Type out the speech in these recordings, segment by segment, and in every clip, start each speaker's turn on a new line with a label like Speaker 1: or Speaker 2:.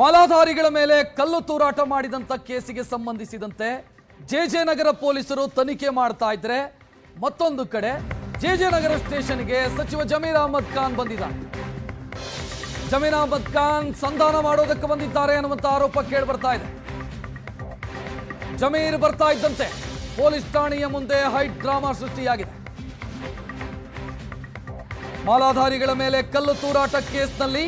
Speaker 1: ಮಾಲಾಧಾರಿಗಳ ಮೇಲೆ ಕಲ್ಲು ತೂರಾಟ ಮಾಡಿದಂತ ಕೇಸಿಗೆ ಸಂಬಂಧಿಸಿದಂತೆ ಜೆಜೆ ನಗರ ಪೊಲೀಸರು ತನಿಖೆ ಮಾಡ್ತಾ ಇದ್ರೆ ಮತ್ತೊಂದು ಕಡೆ ಜೆಜೆ ನಗರ ಸ್ಟೇಷನ್ಗೆ ಸಚಿವ ಜಮೀರ್ ಅಹಮದ್ ಖಾನ್ ಬಂದಿದ್ದಾರೆ. ಜಮೀರ್ ಅಹಮದ್ ಖಾನ್ ಸಂಧಾನ ಮಾಡೋದಕ್ಕೆ ಬಂದಿದ್ದಾರೆ ಅನ್ನುವಂತ ಆರೋಪ ಕೇಳಿ ಬರ್ತಾ ಇದೆ. ಜಮೀರ್ ಬರ್ತಾ ಇದ್ದಂತೆ ಪೊಲೀಸ್ ಠಾಣೆಯ ಮುಂದೆ ಹೈಟ್ ಡ್ರಾಮಾ ಸೃಷ್ಟಿಯಾಗಿದೆ. ಮಾಲಾಧಾರಿಗಳ ಮೇಲೆ ಕಲ್ಲು ತೂರಾಟ ಕೇಸ್ನಲ್ಲಿ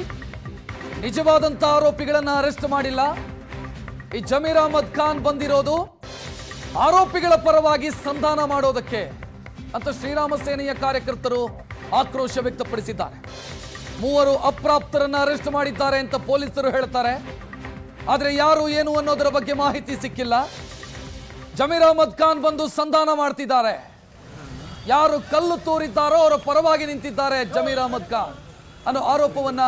Speaker 1: ನಿಜವಾದಂತ ಆರೋಪಿಗಳನ್ನ ಅರೆಸ್ಟ್ ಮಾಡಿಲ್ಲ. ಈ ಜಮೀರ್ ಅಹಮದ್ ಖಾನ್ ಬಂದಿರೋದು ಆರೋಪಿಗಳ ಪರವಾಗಿ ಸಂಧಾನ ಮಾಡೋದಕ್ಕೆ ಅಂತ ಶ್ರೀರಾಮ ಸೇನೆಯ ಕಾರ್ಯಕರ್ತರು ಆಕ್ರೋಶ ವ್ಯಕ್ತಪಡಿಸಿದ್ದಾರೆ. 3 ಅಪ್ರಾಪ್ತರನ್ನ ಅರೆಸ್ಟ್ ಮಾಡಿದ್ದಾರೆ ಅಂತ ಪೊಲೀಸರು ಹೇಳ್ತಾರೆ. ಆದ್ರೆ ಯಾರು ಏನು ಅನ್ನೋದರ ಬಗ್ಗೆ ಮಾಹಿತಿ ಸಿಕ್ಕಿಲ್ಲ. ಜಮೀರ್ ಅಹಮದ್ ಖಾನ್ ಬಂದು ಸಂಧಾನ ಮಾಡ್ತಿದ್ದಾರೆ. ಯಾರು ಕಲ್ಲು ತೂರಿದ್ದಾರೋ ಅವರ ಪರವಾಗಿ ನಿಂತಿದ್ದಾರೆ ಜಮೀರ್ ಅಹಮದ್ ಖಾನ್ ಅನ್ನೋ ಆರೋಪವನ್ನ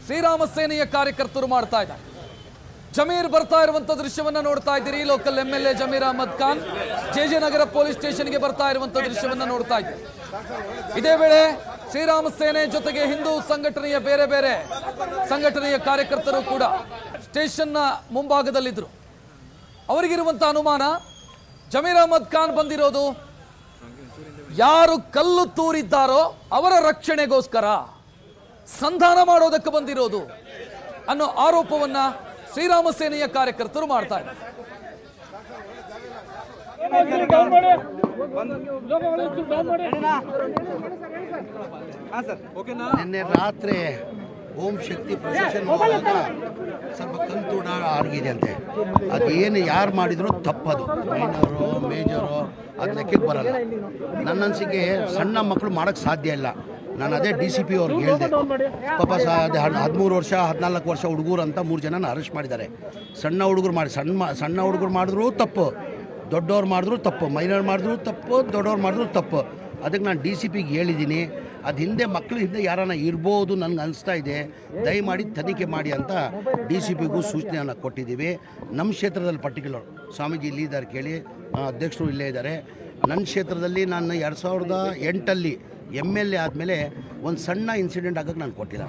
Speaker 1: ಶ್ರೀರಾಮ ಸೇನೆಯ ಕಾರ್ಯಕರ್ತರು ಮಾಡ್ತಾ ಇದ್ದಾರೆ. ಜಮೀರ್ ಬರ್ತಾ ಇರುವಂತ ದೃಶ್ಯವನ್ನ ನೋಡ್ತಾ ಇದ್ದೀರಿ. Local MLA Zameer Ahmed Khan JJ Nagar police ಸ್ಟೇಷನ್ಗೆ ಬರ್ತಾ ಇರುವಂತ ದೃಶ್ಯವನ್ನ ನೋಡ್ತಾ ಇದ್ದೀರಿ. ಇದೇ ವೇಳೆ ಶ್ರೀರಾಮ ಸೇನೆ ಜೊತೆಗೆ ಹಿಂದೂ ಸಂಘಟನೆಯ ಬೇರೆ ಬೇರೆ ಸಂಘಟನೆಯ ಕಾರ್ಯಕರ್ತರು ಕೂಡ ಸ್ಟೇಷನ್ನ ಮುಂಭಾಗದಲ್ಲಿದ್ರು. ಅವರಿಗಿರುವಂತ ಅನುಮಾನ ಜಮೀರ್ ಅಹಮದ್ ಖಾನ್ ಬಂದಿರೋದು ಯಾರು ಕಲ್ಲು ತೂರಿದ್ದಾರೋ ಅವರ ರಕ್ಷಣೆಗೋಸ್ಕರ ಸಂಧಾನ ಮಾಡೋದಕ್ಕೆ ಬಂದಿರೋದು ಅನ್ನೋ ಆರೋಪವನ್ನ ಶ್ರೀರಾಮ ಸೇನೆಯ ಕಾರ್ಯಕರ್ತರು ಮಾಡ್ತಾ ಇದ್ದಾರೆ.
Speaker 2: ನಿನ್ನೆ ರಾತ್ರಿ ಓಂ ಶಕ್ತಿ ಪ್ರೊಸೆಷನ್ ಮಾಡುವಾಗ ಸ್ವಲ್ಪ ಕಂತೂಡ ಆಗಿದೆ ಅಂತೆ. ಅದೇನು ಯಾರು ಮಾಡಿದ್ರು ತಪ್ಪದು. ಮೈನರು ಮೇಜರು ಅದು ಲೆಕ್ಕಕ್ಕೆ ಬರಲ್ಲ. ನನ್ನ ಅನಿಸಿಕೆ ಸಣ್ಣ ಮಕ್ಕಳು ಮಾಡೋಕ್ಕೆ ಸಾಧ್ಯ ಇಲ್ಲ. ನಾನು ಅದೇ DCP ಅವ್ರಿಗೆ ಹೇಳಿದೆ. ಪಾಪ 13 ವರ್ಷ 14 ವರ್ಷ ಹುಡುಗರು ಅಂತ 3 ಜನನ ಅರೆಸ್ಟ್ ಮಾಡಿದ್ದಾರೆ. ಸಣ್ಣ ಹುಡುಗರು ಮಾಡಿ ಸಣ್ಣ ಹುಡುಗರು ಮಾಡಿದ್ರು ತಪ್ಪು, ದೊಡ್ಡವ್ರು ಮಾಡಿದ್ರು ತಪ್ಪು, ಮೈನರ್ ಮಾಡಿದ್ರು ತಪ್ಪು, ದೊಡ್ಡವ್ರು ಮಾಡಿದ್ರು ತಪ್ಪು. ಅದಕ್ಕೆ ನಾನು DCPಗೆ ಹೇಳಿದ್ದೀನಿ. ಅದು ಹಿಂದೆ ಮಕ್ಕಳು ಹಿಂದೆ ಯಾರನ್ನ ಇರ್ಬೋದು ನನಗೆ ಅನಿಸ್ತಾ ಇದೆ. ದಯಮಾಡಿ ತನಿಖೆ ಮಾಡಿ ಅಂತ DCPಗೂ ಸೂಚನೆಯನ್ನು ಕೊಟ್ಟಿದ್ದೀವಿ. ನಮ್ಮ ಕ್ಷೇತ್ರದಲ್ಲಿ ಪರ್ಟಿಕ್ಯುಲರ್ ಸ್ವಾಮೀಜಿ ಇಲ್ಲಿ ಇದ್ದಾರೆ ಕೇಳಿ, ಅಧ್ಯಕ್ಷರು ಇಲ್ಲೇ ಇದ್ದಾರೆ. ನನ್ನ ಕ್ಷೇತ್ರದಲ್ಲಿ ನಾನು 2008 MLA ಆದಮೇಲೆ ಒಂದು ಸಣ್ಣ ಇನ್ಸಿಡೆಂಟ್ ಆಗೋಕ್ಕೆ ನಾನು ಕೊಟ್ಟಿಲ್ಲ.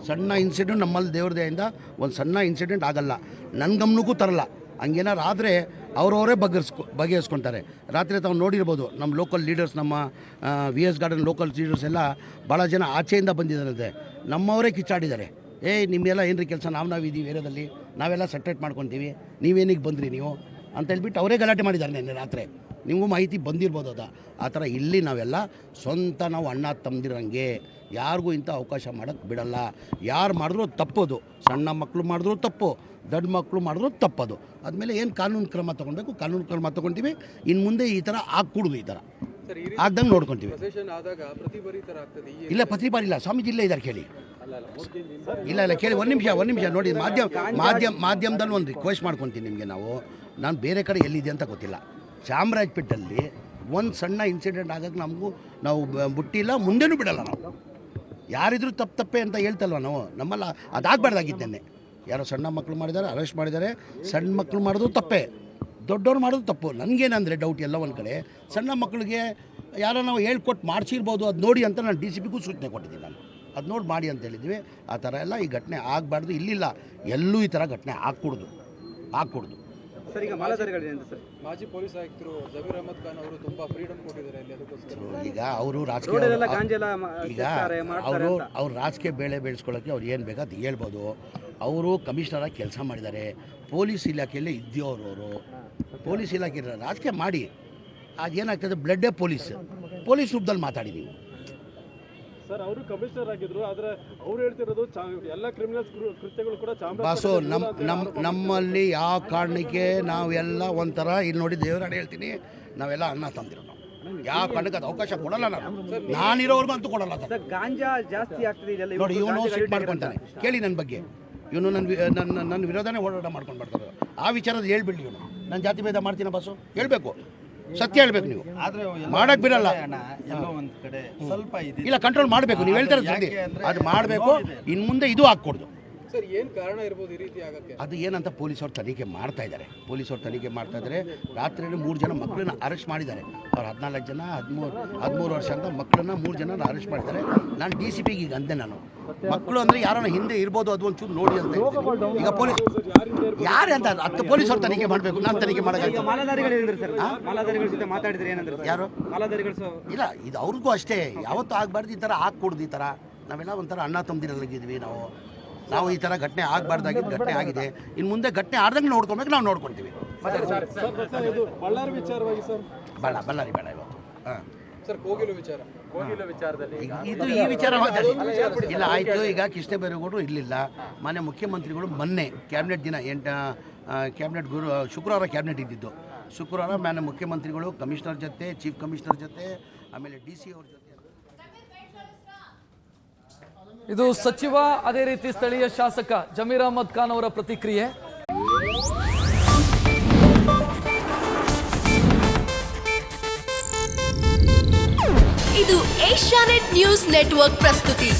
Speaker 2: ಸಣ್ಣ ಇನ್ಸಿಡೆಂಟ್ ನಮ್ಮಲ್ಲಿ ದೇವ್ರದೆಯಿಂದ ಒಂದು ಸಣ್ಣ ಇನ್ಸಿಡೆಂಟ್ ಆಗಲ್ಲ, ನನ್ನ ಗಮನಕ್ಕೂ ತರಲ್ಲ. ಹಂಗೇನಾರು ಆದರೆ ಅವರವರೇ ಬಗೆಹರಿಸ್ಕೊತಾರೆ. ರಾತ್ರಿ ತಾವು ನೋಡಿರ್ಬೋದು ನಮ್ಮ ಲೋಕಲ್ ಲೀಡರ್ಸ್, ನಮ್ಮ VS ಗಾರ್ಡನ್ ಲೋಕಲ್ ಲೀಡರ್ಸ್ ಎಲ್ಲ ಭಾಳ ಜನ ಆಚೆಯಿಂದ ಬಂದಿದ್ದಾರೆ. ನಮ್ಮವರೇ ಕಿಚ್ಚಾಡಿದ್ದಾರೆ. ನಿಮ್ಮೆಲ್ಲ ಏನ್ರಿ ಕೆಲಸ, ನಾವಿದ್ದೀವಿ ಏರಿಯಾದಲ್ಲಿ, ನಾವೆಲ್ಲ ಸೆಟ್ರೇಟ್ ಮಾಡ್ಕೊತೀವಿ, ನೀವೇನಿಗೆ ಬಂದ್ರಿ ನೀವು ಅಂತ ಹೇಳ್ಬಿಟ್ಟು ಅವರೇ ಗಲಾಟೆ ಮಾಡಿದ್ದಾರೆ ನಿನ್ನೆ ರಾತ್ರಿ. ನಿಮಗೂ ಮಾಹಿತಿ ಬಂದಿರ್ಬೋದು ಅದು. ಆ ಥರ ಇಲ್ಲಿ ನಾವೆಲ್ಲ ಸ್ವಂತ ನಾವು ಅಣ್ಣ ತಮ್ಮದಿರಂಗೆ ಯಾರಿಗೂ ಇಂಥ ಅವಕಾಶ ಮಾಡೋಕ್ಕೆ ಬಿಡಲ್ಲ. ಯಾರು ಮಾಡಿದ್ರು ತಪ್ಪೋದು. ಸಣ್ಣ ಮಕ್ಕಳು ಮಾಡಿದ್ರು ತಪ್ಪು, ದೊಡ್ಡ ಮಕ್ಕಳು ಮಾಡಿದ್ರು ತಪ್ಪದು. ಆದಮೇಲೆ ಏನು ಕಾನೂನು ಕ್ರಮ ತೊಗೊಳ್ಬೇಕು ಕಾನೂನು ಕ್ರಮ ತೊಗೊಳ್ತೀವಿ. ಇನ್ನು ಮುಂದೆ ಈ ಥರ ಆಗ್ಕೂಡುದು, ಈ ಥರ ಆಗ್ದಂಗೆ ನೋಡ್ಕೊತೀವಿ. ಇಲ್ಲ ಪ್ರತಿ ಬಾರಿ ಇಲ್ಲ, ಸ್ವಾಮೀಜಿ ಇಲ್ಲೇ ಇದ್ದಾರೆ ಕೇಳಿ. ಇಲ್ಲ ಕೇಳಿ, ಒಂದು ನಿಮಿಷ ನೋಡಿ. ಮಾಧ್ಯಮದಲ್ಲಿ ಒಂದು ರಿಕ್ವೆಸ್ಟ್ ಮಾಡ್ಕೊತೀನಿ ನಿಮಗೆ. ನಾನು ಬೇರೆ ಕಡೆ ಎಲ್ಲಿದೆ ಅಂತ ಗೊತ್ತಿಲ್ಲ. ಚಾಮರಾಜಪೇಟಲ್ಲಿ ಒಂದು ಸಣ್ಣ ಇನ್ಸಿಡೆಂಟ್ ಆಗೋಕ್ಕೆ ನಾವು ಬಿಟ್ಟಿಲ್ಲ, ಮುಂದೆನೂ ಬಿಡಲ್ಲ. ನಾವು ಯಾರಿದ್ರು ತಪ್ಪೆ ಅಂತ ಹೇಳ್ತಲ್ವ ನಾವು. ನಮ್ಮಲ್ಲ ಅದಾಗಬಾರ್ದಾಗಿತ್ತು. ನೆನ್ನೆ ಯಾರೋ ಸಣ್ಣ ಮಕ್ಕಳು ಮಾಡಿದ್ದಾರೆ, ಅರೆಸ್ಟ್ ಮಾಡಿದ್ದಾರೆ. ಸಣ್ಣ ಮಕ್ಕಳು ಮಾಡೋದು ತಪ್ಪೇ, ದೊಡ್ಡವ್ರು ಮಾಡೋದು ತಪ್ಪು. ನನಗೇನಂದರೆ ಡೌಟ್ ಎಲ್ಲ ಒಂದು ಕಡೆ ಸಣ್ಣ ಮಕ್ಕಳಿಗೆ ಯಾರೋ ನಾವು ಹೇಳ್ಕೊಟ್ಟು ಮಾಡಿಸಿರ್ಬೋದು, ಅದು ನೋಡಿ ಅಂತ ನಾನು DCPಗೂ ಸೂಚನೆ ಕೊಟ್ಟಿದ್ದೀನಿ. ನಾನು ಅದು ನೋಡಿ ಮಾಡಿ ಅಂತ ಹೇಳಿದ್ವಿ. ಆ ಥರ ಎಲ್ಲ ಈ ಘಟನೆ ಆಗಬಾರ್ದು. ಇಲ್ಲಿಲ್ಲ, ಎಲ್ಲೂ ಈ ಥರ ಘಟನೆ ಆಗ್ಕೂಡ್ದು.
Speaker 3: ಸರ್, ಈಗ ಮಾಲಾಧಾರಿಗಳಿದೆ ಸರ್,
Speaker 4: ಮಾಜಿ ಪೊಲೀಸ್ ಆಯುಕ್ತರು ಜಮೀರ್ ಅಹಮದ್ ಖಾನ್ ಅವರು ತುಂಬಾ ಫ್ರೀಡಮ್ ಕೊಟ್ಟಿದ್ದಾರೆ ಅಲ್ಲಿ. ಅದಕ್ಕೋಸ್ಕರ
Speaker 2: ಈಗ ಅವರು ರಾಜಕೀಯ ಅವ್ರು ರಾಜಕೀಯ ಬೇಳೆ ಬೆಳೆಸ್ಕೊಳ್ಳೋಕ್ಕೆ ಅವ್ರು ಏನು ಬೇಕಾ ಅದು ಹೇಳ್ಬೋದು. ಅವರು ಕಮಿಷನರಾಗಿ ಕೆಲಸ ಮಾಡಿದ್ದಾರೆ. ಪೊಲೀಸ್ ಇಲಾಖೆಯಲ್ಲೇ ಇದ್ದವರು ಅವರು. ಪೊಲೀಸ್ ಇಲಾಖೆ ರಾಜಕೀಯ ಮಾಡಿ ಅದೇನಾಗ್ತದೆ, ಬ್ಲಡ್ಡೇ ಪೊಲೀಸ್ ರೂಪದಲ್ಲಿ ಮಾತಾಡಿ ನೀವು.
Speaker 4: ಸರ್, ಅವರು ಕಮಿಷನರ್ ಆಗಿದ್ರು, ಆದರೆ ಅವ್ರು ಹೇಳ್ತಿರೋದು ಎಲ್ಲ ಕ್ರಿಮಿನಲ್ಸ್ ಕೃತ್ಯಗಳು ಕೂಡ
Speaker 2: ಬಾಸು ನಮ್ಮಲ್ಲಿ ಯಾವ ಕಾರಣಕ್ಕೆ ನಾವೆಲ್ಲ ಒಂಥರ ಇಲ್ಲಿ ನೋಡಿ ದೇವರಾಡ ಹೇಳ್ತೀನಿ, ನಾವೆಲ್ಲ ಅನ್ನ ತಂದಿರೋ ನಾವು ಯಾವ ಕಾರಣಕ್ಕೆ ಅದು ಅವಕಾಶ ಕೊಡಲ್ಲ. ನಾನಿರೋರ್ಗು ಅಂತೂ ಕೊಡಲ್ಲ.
Speaker 3: ಗಾಂಜಾ ಜಾಸ್ತಿ ಆಗ್ತದೆ
Speaker 2: ನೋಡಿ, ಇವನು ಸಿಟ್ ಮಾಡ್ಕೊತಾನೆ ಕೇಳಿ ನನ್ನ ಬಗ್ಗೆ. ಇವನು ನನ್ನ ವಿರೋಧನೇ ಓಡಾಟ ಮಾಡ್ಕೊಂಡು ಬರ್ತಾರೆ. ಆ ವಿಚಾರದ ಹೇಳ್ಬಿಡಿ. ಇವನು ನಾನು ಜಾತಿ ಭೇದ ಮಾಡ್ತೀನಿ ಬಾಸು, ಹೇಳ್ಬೇಕು, ಸತ್ಯ ಹೇಳ್ಬೇಕು. ನೀವು ಮಾಡಕ್ ಬಿಡಲ್ಲ. ಇಲ್ಲ, ಕಂಟ್ರೋಲ್ ಮಾಡಬೇಕು. ನೀವು ಹೇಳ್ತಾರೆ ಸದ್ಯ ಅದು ಮಾಡಬೇಕು. ಇನ್ನು ಮುಂದೆ ಇದು ಹಾಕ್ಕೊಡ್ದು.
Speaker 4: ಸರ್, ಏನು ಕಾರಣ ಇರ್ಬೋದು ಈ ರೀತಿ ಆಗಕ್ಕೆ?
Speaker 2: ಅದು ಏನಂತ ಪೊಲೀಸರು ತನಿಖೆ ಮಾಡ್ತಾ ಇದ್ದಾರೆ. ರಾತ್ರಿ 3 ಜನ ಮಕ್ಕಳನ್ನ ಅರೆಸ್ಟ್ ಮಾಡಿದ್ದಾರೆ. ಅವ್ರು 14 ಜನ 13 ವರ್ಷ ಅಂತ ಮಕ್ಕಳನ್ನ 3 ಜನ ಅರೆಸ್ಟ್ ಮಾಡಿದ್ದಾರೆ. ನಾನು DCPಗೆ ಈಗ ಅಂದೆ, ನಾನು ಮಕ್ಕಳು ಅಂದರೆ ಯಾರನ್ನ ಹಿಂದೆ ಇರ್ಬೋದು ಅದು ಒಂಚೂರು ನೋಡಿ ಅಂತ ಹೇಳ್ತೀನಿ. ಈಗ ಪೊಲೀಸ್ ಯಾರೇ ಅಂತ 10 ಪೊಲೀಸರು ತನಿಖೆ ಮಾಡಬೇಕು, ನಾನು ತನಿಖೆ ಮಾಡೋಕ್ಕಾಗ್ತದೆ.
Speaker 3: ಮಾಲಾಧಾರಿಗಳು ಏನಂದ್ರೆ ಸರ್ ಮಾಲಾಧಾರಿಗಳ ಜೊತೆ ಮಾತಾಡಿದ್ರೆ ಏನಂದ್ರೆ ಸರ್?
Speaker 2: ಯಾರು
Speaker 3: ಮಾಲಾಧಾರಿಗಳು
Speaker 2: ಇಲ್ಲ, ಇದು ಅವ್ರಿಗೂ ಅಷ್ಟೇ, ಯಾವತ್ತೂ ಆಗಬಾರ್ದು ಈ ಥರ ಹಾಕ್ಕೊಡ್ದು. ಈ ಥರ ನಾವೆಲ್ಲ ಒಂಥರ ಅಣ್ಣ ತಮ್ಮದಿರಲ್ಲಿದ್ದೀವಿ. ನಾವು ಈ ಥರ ಘಟನೆ ಆಗಬಾರ್ದಾಗಿದ್ದು ಘಟನೆ ಆಗಿದೆ. ಇನ್ನು ಮುಂದೆ ಘಟನೆ ಆಡ್ದಂಗೆ ನೋಡ್ಕೊಬೇಕು, ನಾವು ನೋಡ್ಕೊಳ್ತೀವಿ.
Speaker 4: ಇದು ಬಳ್ಳಾರಿ ವಿಚಾರವಾಗಿ ಸರ್,
Speaker 2: ಬಳ್ಳಾರಿ ಬೇಡ ಇವತ್ತು. ಹಾಂ
Speaker 5: ಸರ್, ಕೋಗಿಲು ವಿಚಾರದಲ್ಲಿ
Speaker 2: ಇದು ಈ ವಿಚಾರ ಮಾತಾಡಿ ಇಲ್ಲ ಆಯಿತು. ಈಗ ಕೃಷ್ಣ ಬೈರೇಗೌಡರು ಇರಲಿಲ್ಲ, ಮಾನ್ಯ ಮುಖ್ಯಮಂತ್ರಿಗಳು ಮೊನ್ನೆ ಕ್ಯಾಬಿನೆಟ್ ದಿನ ಕ್ಯಾಬಿನೆಟ್ ಶುಕ್ರವಾರ ಕ್ಯಾಬಿನೆಟ್ ಇದ್ದಿದ್ದು. ಶುಕ್ರವಾರ ಮಾನ್ಯ ಮುಖ್ಯಮಂತ್ರಿಗಳು ಕಮಿಷನರ್ ಜೊತೆ, ಚೀಫ್ ಕಮಿಷನರ್ ಜೊತೆ, ಆಮೇಲೆ DC ಅವ್ರ ಜೊತೆ.
Speaker 1: ಇದು ಸಚಿವ ಅದೇ ರೀತಿ ಸ್ಥಳೀಯ ಶಾಸಕ ಜಮೀರ್ ಅಹಮದ್ ಖಾನ್ ಅವರ ಪ್ರತಿಕ್ರಿಯೆ.
Speaker 6: ಇದು ಏಷ್ಯಾನೆಟ್ ನ್ಯೂಸ್ ನೆಟ್ವರ್ಕ್ ಪ್ರಸ್ತುತಿ.